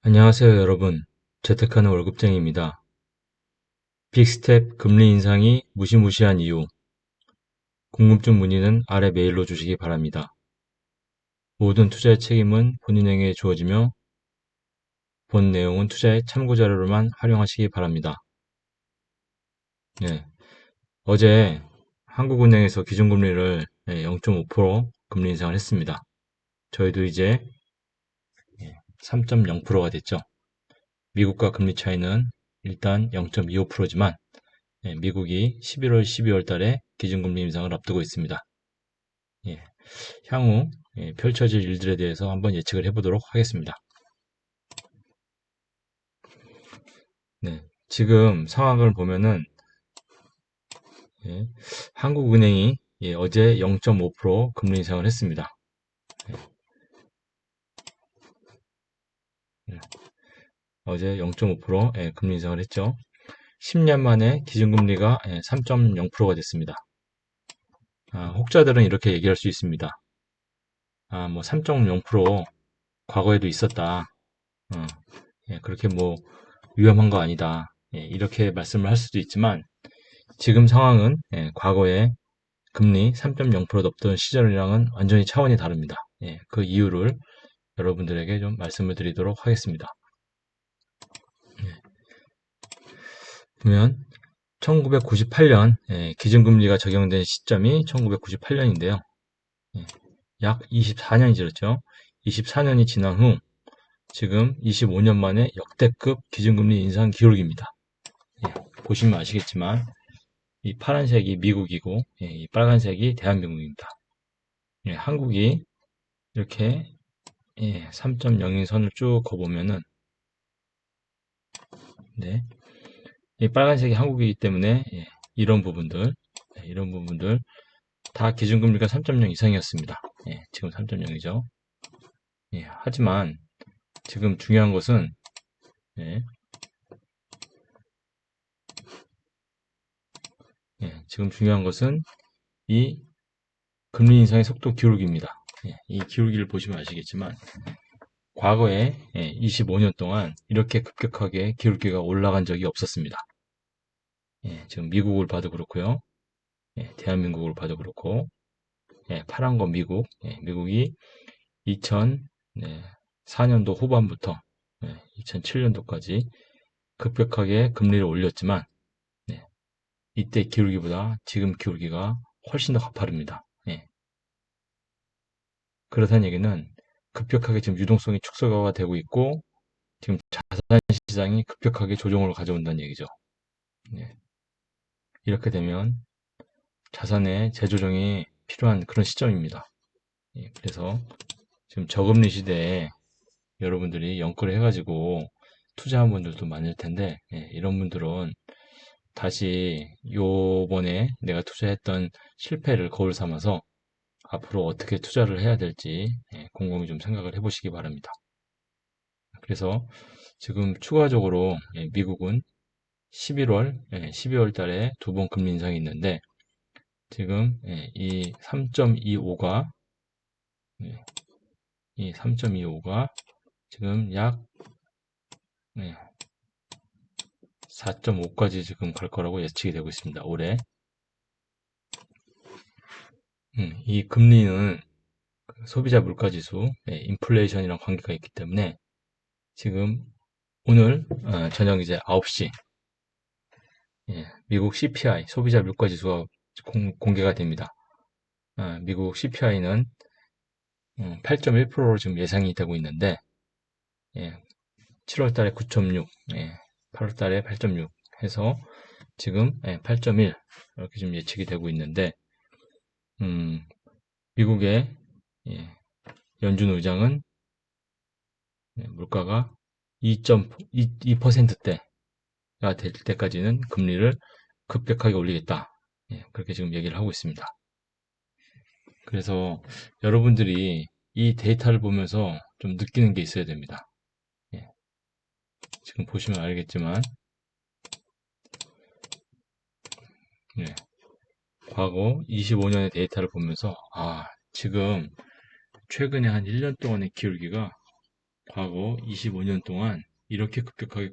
안녕하세요, 여러분. 재테크하는 월급쟁이입니다. 빅스텝 금리 인상이 무시무시한 이유, 궁금증 문의는 아래 메일로 주시기 바랍니다. 모든 투자의 책임은 본인에게 주어지며 본 내용은 투자의 참고 자료로만 활용하시기 바랍니다. 네, 어제 한국은행에서 기준금리를 0.5% 금리 인상을 했습니다. 저희도 이제 3.0%가 됐죠. 미국과 금리 차이는 일단 0.25%지만 미국이 11월, 12월 달에 기준금리 인상을 앞두고 있습니다. 예, 향후 펼쳐질 일들에 대해서 한번 예측을 해보도록 하겠습니다. 네, 지금 상황을 보면은 예, 한국은행이 어제 0.5% 금리 인상을 했습니다. 예, 어제 0.5% 금리 인상을 했죠. 10년 만에 기준금리가 3.0%가 됐습니다. 혹자들은 이렇게 얘기할 수 있습니다. 뭐 3.0% 과거에도 있었다. 어, 그렇게 뭐 위험한 거 아니다. 이렇게 말씀을 할 수도 있지만 지금 상황은 과거에 금리 3.0% 넘던 시절이랑은 완전히 차원이 다릅니다. 그 이유를 여러분들에게 좀 말씀을 드리도록 하겠습니다. 보면 1998년 기준금리가 적용된 시점이 1998년인데요. 약 24년이 지났죠. 24년이 지난 후 지금 25년 만에 역대급 기준금리 인상 기울기입니다. 보시면 아시겠지만 이 파란색이 미국이고 이 빨간색이 대한민국입니다. 한국이 이렇게 3.0인 선을 쭉 그어보면은 네, 이 빨간색이 한국이기 때문에 이런 부분들 다 기준금리가 3.0 이상이었습니다. 지금 3.0이죠. 하지만 지금 중요한 것은 예, 지금 중요한 것은 이 금리 인상의 속도 기울기입니다. 이 기울기를 보시면 아시겠지만 과거에 25년 동안 이렇게 급격하게 기울기가 올라간 적이 없었습니다. 지금 미국을 봐도 그렇고요. 대한민국을 봐도 그렇고 파란 건 미국, 미국이 2004년도 후반부터 2007년도까지 급격하게 금리를 올렸지만 이때 기울기보다 지금 기울기가 훨씬 더 가파릅니다. 그렇다는 얘기는 급격하게 지금 유동성이 축소가 되고 있고 지금 자산 시장이 급격하게 조정을 가져온다는 얘기죠. 이렇게 되면 자산의 재조정이 필요한 그런 시점입니다. 그래서 지금 저금리 시대에 여러분들이 연끌을 해가지고 투자한 분들도 많을 텐데 이런 분들은 다시 요번에 내가 투자했던 실패를 거울 삼아서 앞으로 어떻게 투자를 해야 될지 곰곰이 좀 생각을 해보시기 바랍니다. 그래서 지금 추가적으로 미국은 12월 달에 두 번 금리 인상이 있는데 지금 이 3.25가 이 3.25가 지금 약 4.5까지 지금 갈 거라고 예측이 되고 있습니다. 올해. 이 금리는 소비자 물가지수, 인플레이션이랑 관계가 있기 때문에 지금 오늘 저녁 이제 9시 미국 CPI, 소비자 물가지수가 공개가 됩니다. 미국 CPI는 8.1%로 지금 예상이 되고 있는데 7월 달에 9.6, 8월 달에 8.6 해서 지금 8.1 이렇게 좀 예측이 되고 있는데 미국의 연준 의장은 물가가 2.2%대가 될 때까지는 금리를 급격하게 올리겠다. 그렇게 지금 얘기를 하고 있습니다. 그래서 여러분들이 이 데이터를 보면서 좀 느끼는 게 있어야 됩니다. 지금 보시면 알겠지만 과거 25년의 데이터를 보면서 지금 최근에 한 1년 동안의 기울기가 과거 25년 동안 이렇게 급격하게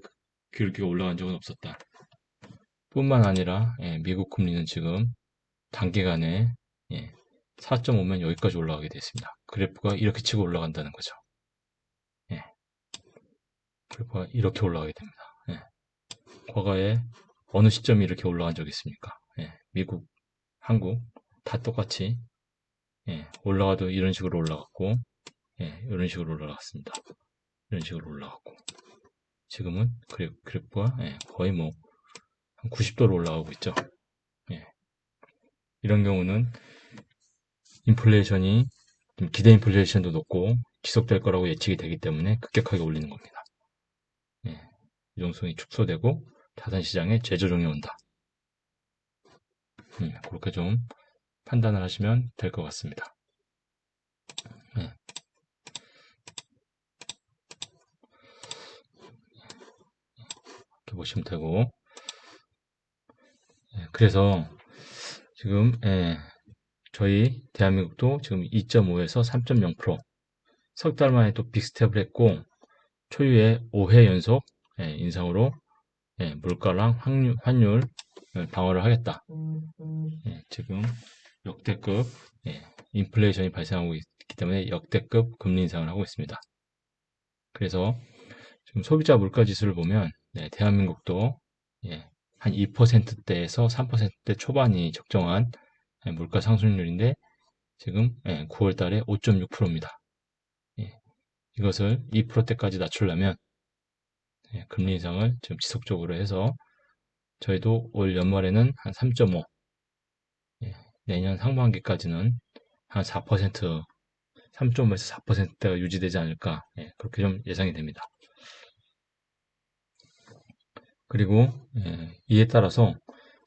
기울기가 올라간 적은 없었다. 뿐만 아니라 미국 금리는 지금 단기간에 4.5면 여기까지 올라가게 됐습니다. 그래프가 이렇게 치고 올라간다는 거죠. 예, 그래프가 이렇게 올라가게 됩니다. 과거에 어느 시점이 이렇게 올라간 적이 있습니까? 미국, 한국 다 똑같이 올라가도 이런 식으로 올라갔고 이런 식으로 올라갔습니다. 이런 식으로 올라갔고 지금은 그래프가 거의 뭐 한 90도로 올라가고 있죠. 이런 경우는 인플레이션이 기대 인플레이션도 높고 지속될 거라고 예측이 되기 때문에 급격하게 올리는 겁니다. 유동성이 축소되고 자산시장에 재조정이 온다. 그렇게 좀 판단을 하시면 될 것 같습니다. 이렇게 보시면 되고 그래서 지금 저희 대한민국도 지금 2.5에서 3.0% 석 달 만에 또 빅스텝을 했고 초유의 5회 연속 인상으로 물가랑 환율 방어를 하겠다. 지금 역대급 인플레이션이 발생하고 있기 때문에 역대급 금리 인상을 하고 있습니다. 그래서 지금 소비자 물가 지수를 보면 대한민국도 한 2%대에서 3%대 초반이 적정한 물가 상승률인데 지금 9월 달에 5.6%입니다. 이것을 2%대까지 낮추려면 금리 인상을 지금 지속적으로 해서 저희도 올 연말에는 한 3.5, 내년 상반기까지는 한 4%, 3.5에서 4%대가 유지되지 않을까 그렇게 좀 예상이 됩니다. 그리고 이에 따라서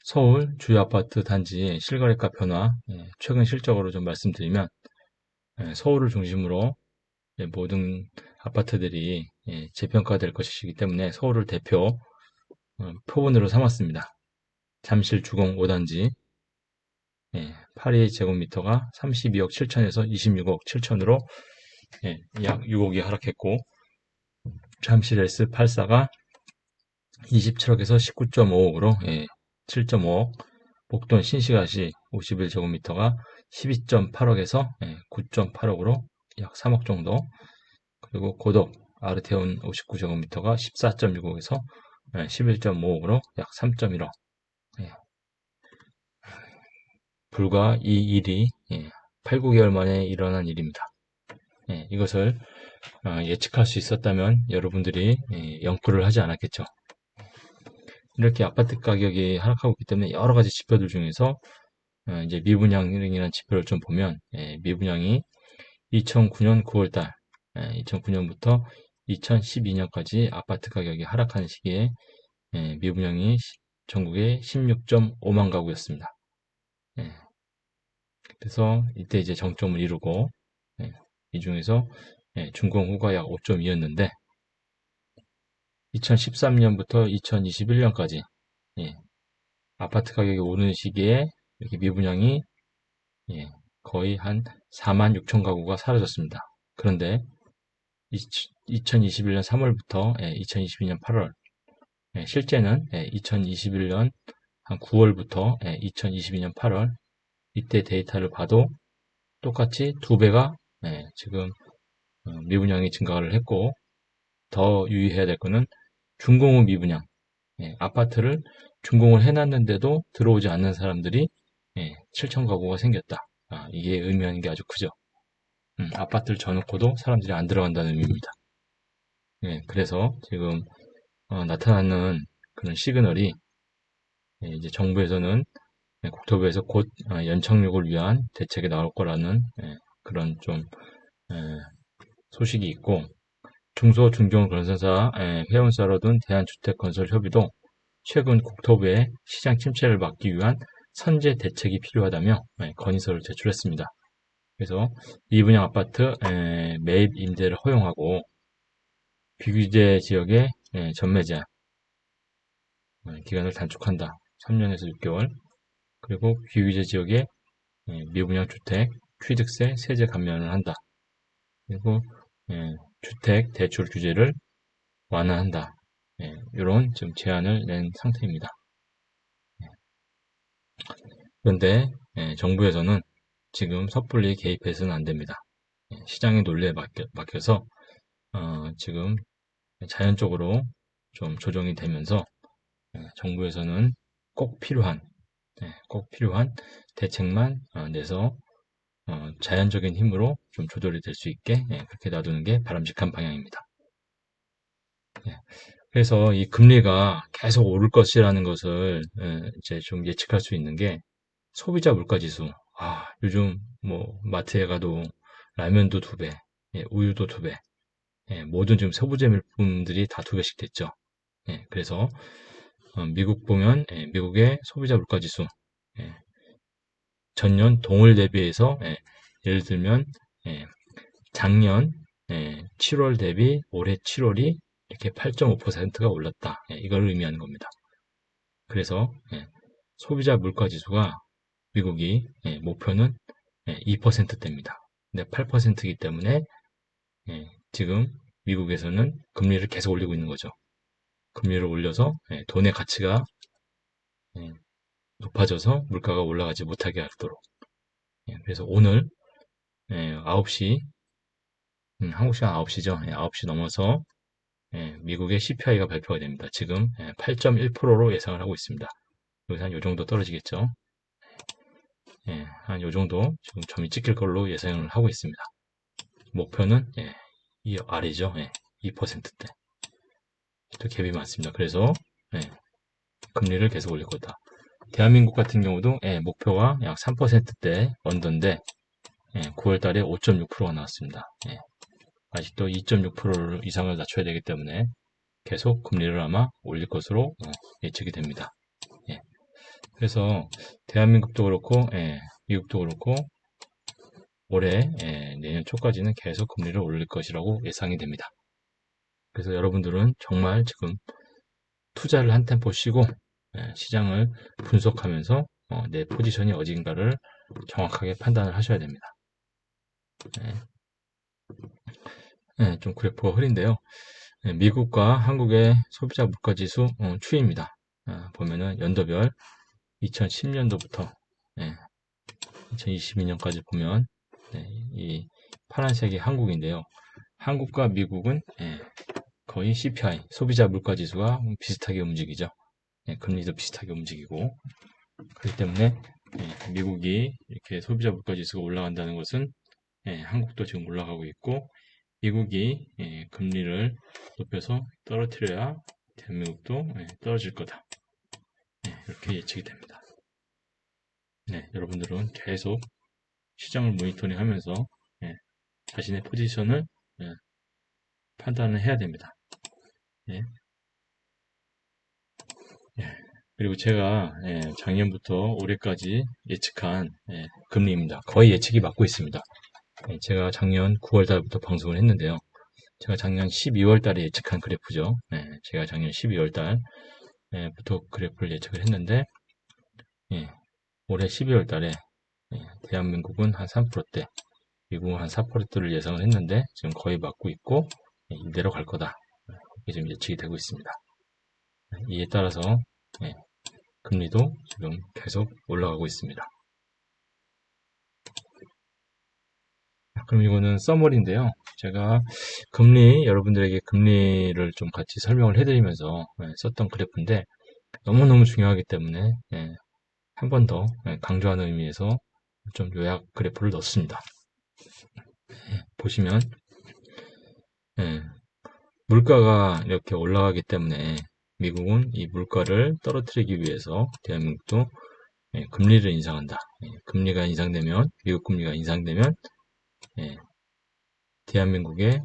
서울 주요 아파트 단지의 실거래가 변화 최근 실적으로 좀 말씀드리면 서울을 중심으로 모든 아파트들이 재평가될 것이기 때문에 서울을 대표 표본으로 삼았습니다. 잠실 주공 5단지 82제곱미터가 32억 7천에서 26억 7천으로 약 6억이 하락했고 잠실 S84가 27억에서 19.5억으로 7.5억 목돈 신시가시 51제곱미터가 12.8억에서 9.8억으로 약 3억 정도 그리고 고덕 아르테온 59제곱미터가 14.6억에서 11.5억으로 약 3.1억 불과 이 일이 8, 9개월 만에 일어난 일입니다. 이것을 예측할 수 있었다면 여러분들이 연구를 하지 않았겠죠. 이렇게 아파트 가격이 하락하고 있기 때문에 여러 가지 지표들 중에서 이제 미분양이라는 지표를 좀 보면 미분양이 2009년 9월달 2009년부터 2012년까지 아파트 가격이 하락하는 시기에 미분양이 전국에 16.5만 가구였습니다. 그래서 이때 이제 정점을 이루고 이 중에서 준공후가 약 5.2였는데 2013년부터 2021년까지 아파트 가격이 오르는 시기에 이렇게 미분양이 거의 한 4만 6천 가구가 사라졌습니다. 그런데 2021년 3월부터 2022년 8월 실제는 2021년 한 9월부터 2022년 8월 이때 데이터를 봐도 똑같이 2배가 지금 미분양이 증가를 했고 더 유의해야 될 거는 준공후 미분양 아파트를 준공을 해놨는데도 들어오지 않는 사람들이 7천 가구가 생겼다. 이게 의미하는 게 아주 크죠. 아파트를 져놓고도 사람들이 안 들어간다는 의미입니다. 그래서 지금 나타나는 그런 시그널이 이제 정부에서는 국토부에서 곧 연착륙을 위한 대책이 나올 거라는 그런 좀 소식이 있고 중소 중견 건설사 회원사로 둔 대한주택건설협의도 최근 국토부에 시장 침체를 막기 위한 선제 대책이 필요하다며 건의서를 제출했습니다. 그래서 미분양 아파트 매입 임대를 허용하고 비규제 지역의 전매제 기간을 단축한다. 3년에서 6개월 그리고 비규제 지역의 미분양 주택 취득세 세제 감면을 한다. 그리고 주택 대출 규제를 완화한다. 이런 지금 제안을 낸 상태입니다. 그런데 정부에서는 지금 섣불리 개입해서는 안 됩니다. 시장의 논리에 맡겨서 지금 자연적으로 좀 조정이 되면서 정부에서는 꼭 필요한 대책만 내서 자연적인 힘으로 좀 조절이 될 수 있게 그렇게 놔두는 게 바람직한 방향입니다. 그래서 이 금리가 계속 오를 것이라는 것을 이제 좀 예측할 수 있는 게 소비자 물가지수. 요즘 뭐 마트에 가도 라면도 2배, 우유도 2배, 모든 지금 소부제물품들이 다 2배씩 됐죠. 그래서 미국 보면 미국의 소비자 물가지수 전년 동월 대비해서 예를 들면 작년 7월 대비 올해 7월이 이렇게 8.5%가 올랐다. 이걸 의미하는 겁니다. 그래서 소비자 물가지수가 미국이 목표는 2%대입니다. 근데 8%이기 때문에 지금 미국에서는 금리를 계속 올리고 있는 거죠. 금리를 올려서 돈의 가치가 높아져서 물가가 올라가지 못하게 하도록. 그래서 오늘 9시 한국 시간 9시죠. 9시 넘어서 미국의 CPI가 발표가 됩니다. 지금 8.1%로 예상을 하고 있습니다. 여기서 한 요 정도 떨어지겠죠. 한 요 정도 지금 점이 찍힐 걸로 예상을 하고 있습니다. 목표는 이 아래죠. 2%대. 또 갭이 많습니다. 그래서 금리를 계속 올릴 거다. 대한민국 같은 경우도 목표가 약 3%대 언더인데 9월 달에 5.6%가 나왔습니다. 아직도 2.6% 이상을 낮춰야 되기 때문에 계속 금리를 아마 올릴 것으로 예측이 됩니다. 그래서 대한민국도 그렇고 미국도 그렇고 올해 내년 초까지는 계속 금리를 올릴 것이라고 예상이 됩니다. 그래서 여러분들은 정말 지금 투자를 한 템포 쉬고 시장을 분석하면서 내 포지션이 어딘가를 정확하게 판단을 하셔야 됩니다. 좀 그래프가 흐린데요. 미국과 한국의 소비자 물가지수 추이입니다. 보면은 연도별 2010년도부터 2022년까지 보면 이 파란색이 한국인데요. 한국과 미국은 거의 CPI, 소비자 물가지수가 비슷하게 움직이죠. 금리도 비슷하게 움직이고 그렇기 때문에 미국이 이렇게 소비자 물가지수가 올라간다는 것은 한국도 지금 올라가고 있고 미국이 금리를 높여서 떨어뜨려야 대한민국도 떨어질 거다. 이렇게 예측이 됩니다. 여러분들은 계속 시장을 모니터링 하면서 자신의 포지션을 판단을 해야 됩니다. 그리고 제가 작년부터 올해까지 예측한 금리입니다. 거의 예측이 맞고 있습니다. 제가 작년 9월 달부터 방송을 했는데요. 제가 작년 12월 달에 예측한 그래프죠. 제가 작년 12월 달부터 그래프를 예측을 했는데 올해 12월 달에 대한민국은 한 3%대, 미국은 한 4%대를 예상을 했는데 지금 거의 맞고 있고 이대로 갈 거다. 이렇게 지금 예측이 되고 있습니다. 이에 따라서 금리도 지금 계속 올라가고 있습니다. 그럼 이거는 써머리인데요. 제가 여러분들에게 금리를 좀 같이 설명을 해드리면서 썼던 그래프인데 너무너무 중요하기 때문에 한 번 더 강조하는 의미에서 좀 요약 그래프를 넣습니다. 보시면 물가가 이렇게 올라가기 때문에 미국은 이 물가를 떨어뜨리기 위해서 대한민국도 금리를 인상한다. 금리가 인상되면 미국 금리가 인상되면 대한민국의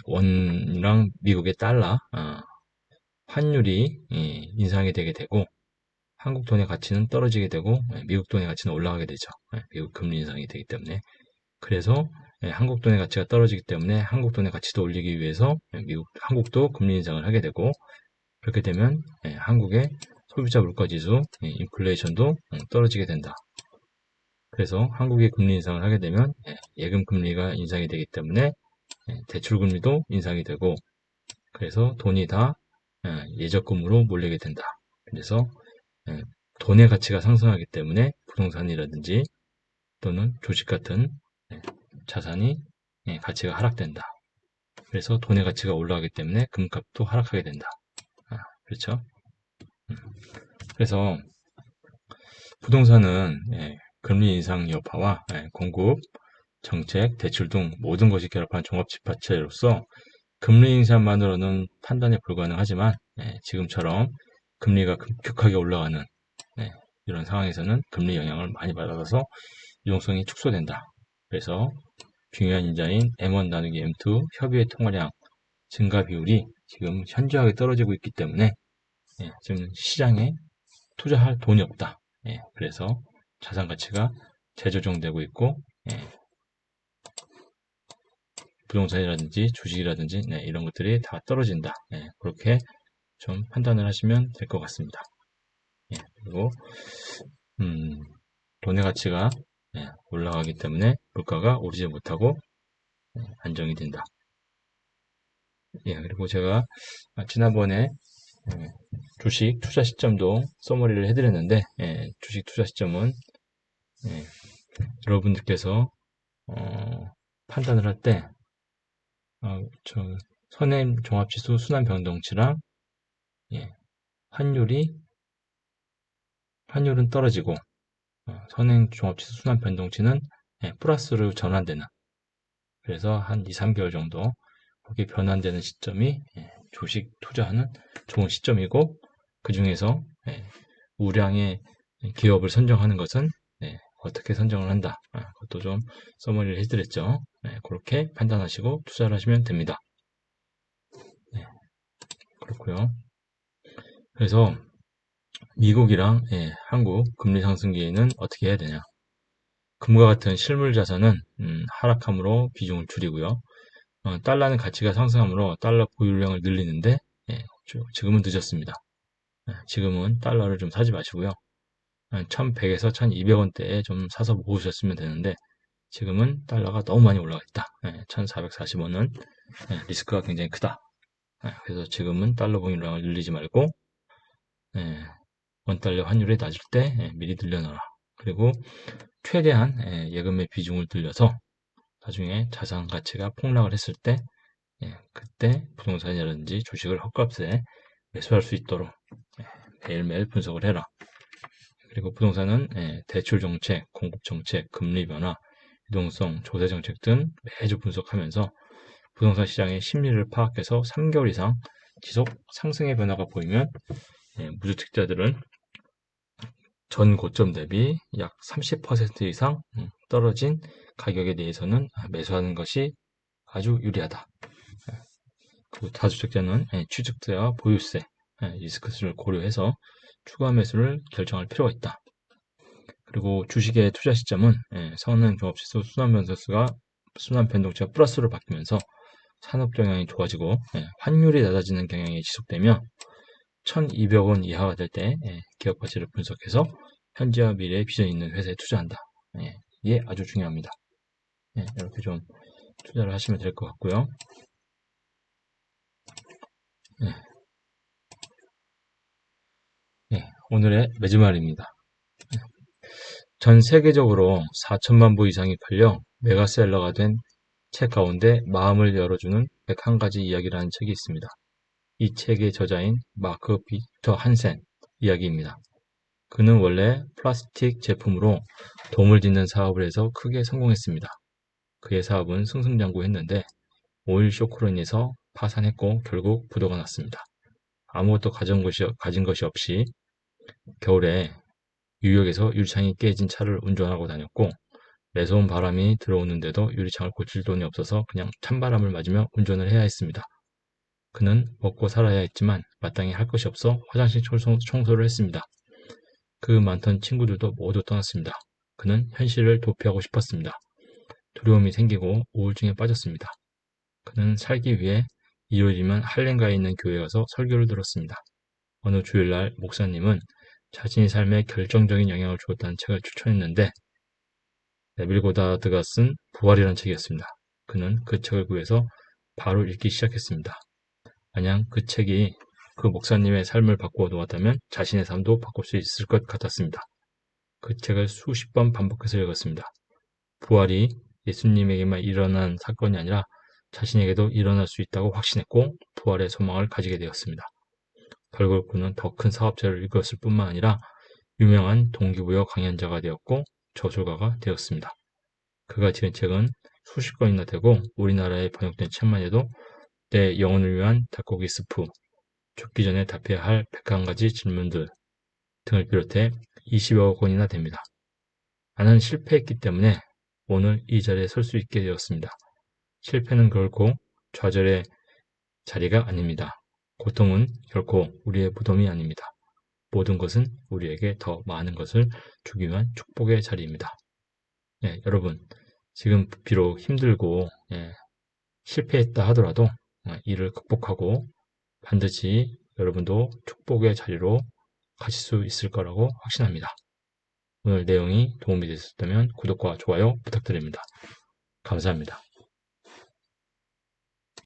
원이랑 미국의 달러 환율이 인상이 되게 되고 한국 돈의 가치는 떨어지게 되고 미국 돈의 가치는 올라가게 되죠. 미국 금리 인상이 되기 때문에. 그래서 한국 돈의 가치가 떨어지기 때문에 한국 돈의 가치도 올리기 위해서 한국도 금리 인상을 하게 되고 그렇게 되면 한국의 소비자 물가지수, 인플레이션도 떨어지게 된다. 그래서 한국이 금리 인상을 하게 되면 예금 금리가 인상이 되기 때문에 대출금리도 인상이 되고, 그래서 돈이 다 예적금으로 몰리게 된다. 그래서 돈의 가치가 상승하기 때문에 부동산이라든지 또는 주식 같은 자산이 가치가 하락된다. 그래서 돈의 가치가 올라가기 때문에 금값도 하락하게 된다. 그렇죠? 그래서 부동산은 금리 인상 여파와 공급, 정책, 대출 등 모든 것이 결합한 종합지파체로서 금리 인상만으로는 판단이 불가능하지만 지금처럼 금리가 급격하게 올라가는 이런 상황에서는 금리 영향을 많이 받아서 유동성이 축소된다. 그래서 중요한 인자인 M1 나누기 M2 협의의 통화량 증가 비율이 지금 현저하게 떨어지고 있기 때문에 지금 시장에 투자할 돈이 없다. 그래서 자산 가치가 재조정되고 있고 부동산이라든지 주식이라든지 이런 것들이 다 떨어진다. 그렇게 좀 판단을 하시면 될 것 같습니다. 그리고 돈의 가치가 올라가기 때문에 물가가 오르지 못하고 안정이 된다. 그리고 제가 지난번에 주식 투자 시점도 서머리를 해드렸는데 주식 투자 시점은 여러분들께서 판단을 할 때 선행 종합지수 순환 변동치랑 환율은 떨어지고 선행 종합지수 순환 변동치는 플러스로 전환되는, 그래서 한 2, 3개월 정도 그렇게 변환되는 시점이 주식 투자하는 좋은 시점이고, 그 중에서 우량의 기업을 선정하는 것은 어떻게 선정을 한다. 그것도 좀 서머리를 해드렸죠. 그렇게 판단하시고 투자를 하시면 됩니다. 그렇고요. 그래서 미국이랑 한국 금리 상승기에는 어떻게 해야 되냐. 금과 같은 실물 자산은 하락함으로 비중을 줄이고요. 달러는 가치가 상승함으로 달러 보유량을 늘리는데 지금은 늦었습니다. 지금은 달러를 좀 사지 마시고요. 1100에서 1200원대에 좀 사서 모으셨으면 되는데 지금은 달러가 너무 많이 올라가 있다. 1440원은 리스크가 굉장히 크다. 그래서 지금은 달러 보유량을 늘리지 말고 원달러 환율이 낮을 때 미리 늘려놔라. 그리고 최대한 예금의 비중을 늘려서 나중에 자산 가치가 폭락을 했을 때 그때 부동산이라든지 주식을 헛값에 매수할 수 있도록 매일매일 분석을 해라. 그리고 부동산은 대출 정책, 공급 정책, 금리 변화, 유동성, 조세 정책 등 매주 분석하면서 부동산 시장의 심리를 파악해서 3개월 이상 지속 상승의 변화가 보이면 무주택자들은 전 고점 대비 약 30% 이상 떨어진 가격에 대해서는 매수하는 것이 아주 유리하다. 그리고 다주택자는 취득세와 보유세, 리스크를 고려해서 추가 매수를 결정할 필요가 있다. 그리고 주식의 투자 시점은 선행 종합지수 순환 변동치가 플러스로 바뀌면서 산업 경향이 좋아지고 환율이 낮아지는 경향이 지속되며 1200원 이하가 될 때 기업 가치를 분석해서 현재와 미래의 비전이 있는 회사에 투자한다. 이게 아주 중요합니다. 이렇게 좀 투자를 하시면 될 것 같고요. 오늘의 매주말입니다. 전 세계적으로 4천만 부 이상이 팔려 메가셀러가 된 책 가운데 마음을 열어주는 101가지 이야기라는 책이 있습니다. 이 책의 저자인 마크 빅터 한센 이야기입니다. 그는 원래 플라스틱 제품으로 도움을 짓는 사업을 해서 크게 성공했습니다. 그의 사업은 승승장구했는데 오일 쇼크로 인해서 파산했고 결국 부도가 났습니다. 아무것도 가진 것이 없이 겨울에 뉴욕에서 유리창이 깨진 차를 운전하고 다녔고 매서운 바람이 들어오는데도 유리창을 고칠 돈이 없어서 그냥 찬바람을 맞으며 운전을 해야 했습니다. 그는 먹고 살아야 했지만 마땅히 할 것이 없어 화장실 청소를 했습니다. 그 많던 친구들도 모두 떠났습니다. 그는 현실을 도피하고 싶었습니다. 두려움이 생기고 우울증에 빠졌습니다. 그는 살기 위해 이루어지면 할렘가에 있는 교회에 가서 설교를 들었습니다. 어느 주일날 목사님은 자신의 삶에 결정적인 영향을 주었다는 책을 추천했는데 네빌 고다드가 쓴 부활이라는 책이었습니다. 그는 그 책을 구해서 바로 읽기 시작했습니다. 만약 그 책이 그 목사님의 삶을 바꾸어 놓았다면 자신의 삶도 바꿀 수 있을 것 같았습니다. 그 책을 수십 번 반복해서 읽었습니다. 부활이 예수님에게만 일어난 사건이 아니라 자신에게도 일어날 수 있다고 확신했고 부활의 소망을 가지게 되었습니다. 결국 그는 더 큰 사업자를 이끌었을 뿐만 아니라 유명한 동기부여 강연자가 되었고 저술가가 되었습니다. 그가 지은 책은 수십 권이나 되고 우리나라에 번역된 책만 해도 내 영혼을 위한 닭고기 스프, 죽기 전에 답해야 할 101가지 질문들 등을 비롯해 20여 권이나 됩니다. 나는 실패했기 때문에 오늘 이 자리에 설 수 있게 되었습니다. 실패는 결코 좌절의 자리가 아닙니다. 고통은 결코 우리의 무덤이 아닙니다. 모든 것은 우리에게 더 많은 것을 주기 위한 축복의 자리입니다. 여러분, 지금 비록 힘들고 실패했다 하더라도 이를 극복하고 반드시 여러분도 축복의 자리로 가실 수 있을 거라고 확신합니다. 오늘 내용이 도움이 되셨다면 구독과 좋아요 부탁드립니다. 감사합니다.